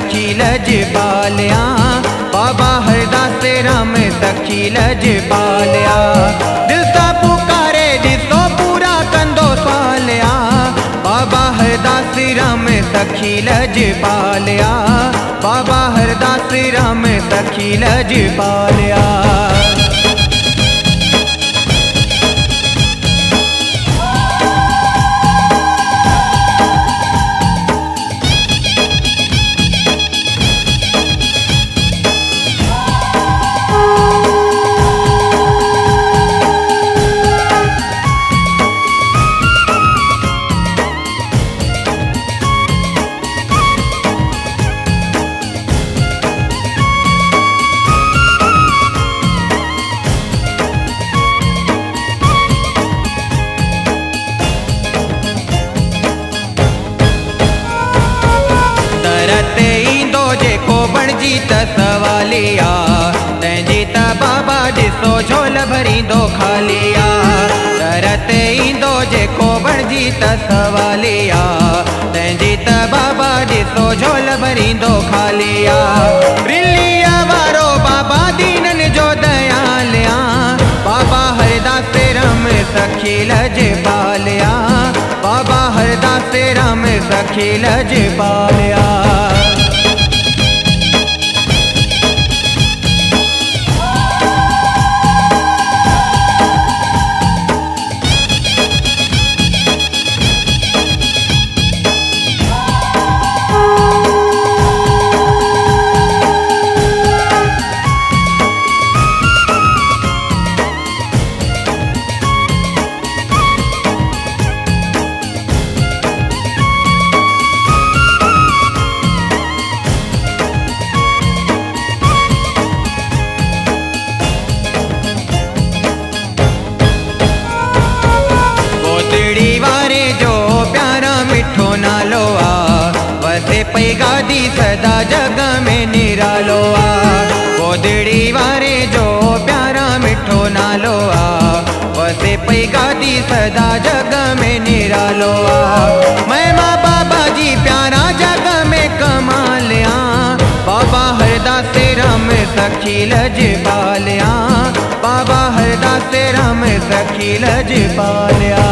सखी लजपालिया, बाबा हरदास राम सखी लजपालिया। दिल सा पुकारे जिसो पूरा कंदो स्वालिया, बाबा हरदास राम सखी लजपालिया, बाबा हरदास राम सखी लजपालिया। सवालिया तंहिंजी त बाबा ॾिसो झोल भरींदो खालिया। दरत ईंदो जेको बणिजी त सवालिया, तंहिंजी त बाबा ॾिसो झोल भरींदो खालिया। रिलीअ वारो बाबा दीननि जो दयालिया, बाबा हरदास राम सखी लजपालिया, बाबा हरदास राम सखी लजपालिया। नालो आ वसे पई गादी सदा जग में निरालो आ, गोदड़ी वारे जो प्यारा मिठो नालो आ, वसे पई गादी सदा जग में निरालो आ। महिमा बाबा जी प्यारा जग में कमालिया, बाबा हरदास राम सखी लजपालिया, बाबा हरदास राम सखी लजपालिया।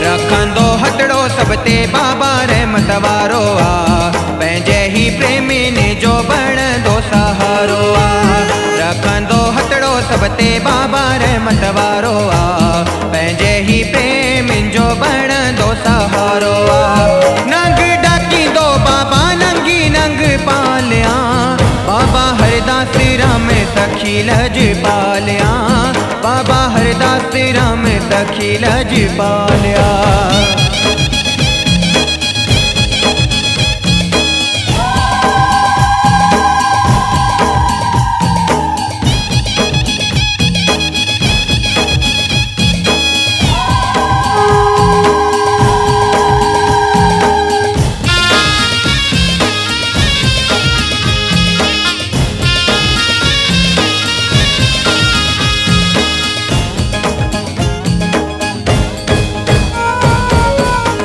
रखंदो हथड़ो सब ते बाबा रहमत वारो आ, पंहिंजे ही प्रेमी ने जो बणंदो सहारो आ। रखंदो हथड़ो सब ते बाबा रहमत वारो आ, पंहिंजे ही प्रेमी जो बणंदो सहारो आ। नंग डाकींदो बाबा नंगी नंग पालिया, बाबा हरदास राम सखी लजपालिया, बाबा हरदास राम सखी लजपालिया।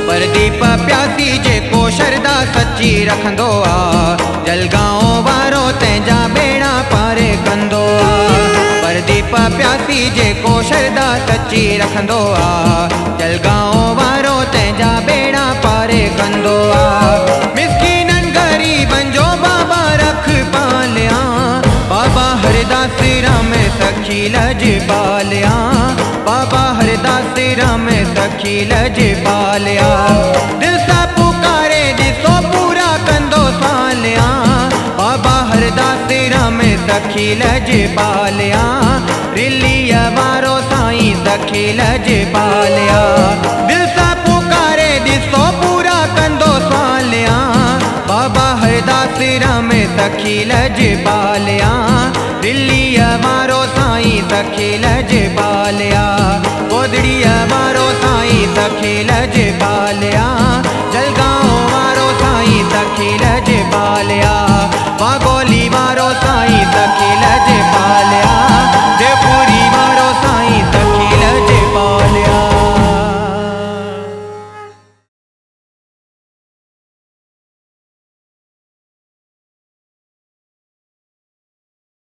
प्रदीप प्यासी जेको शरदा सच्ची रखंदो आ, जलगांव वारो तंहिंजा बेड़ा पारे कंदो आ। प्रदीप प्यासी जेको शरदा सच्ची रखंदो आ, जलगांव वारो तंहिंजा बेड़ा पारे कंदो आ। मिस्कीननि गरीबनि जो बाबा रख पालिया, बाबा हरदास राम सखी लजपालिया, बाबा हरदास राम सखी लजपालिया। दिल सा पुकारे जिसो पूरा कंदो स्वालिया, बाबा हरदास राम सखी लजपालिया रिलीअ वारो साईं सखी लजपालिया दिल सां पुकारे ॾिसो पूरा कंदो सवालिया बाबा हरदास राम सखी लजपालिया दिल्लीअ वारो साईं सखी लजपालिया गोदड़ीअ वारो साईं सखी लजपालिया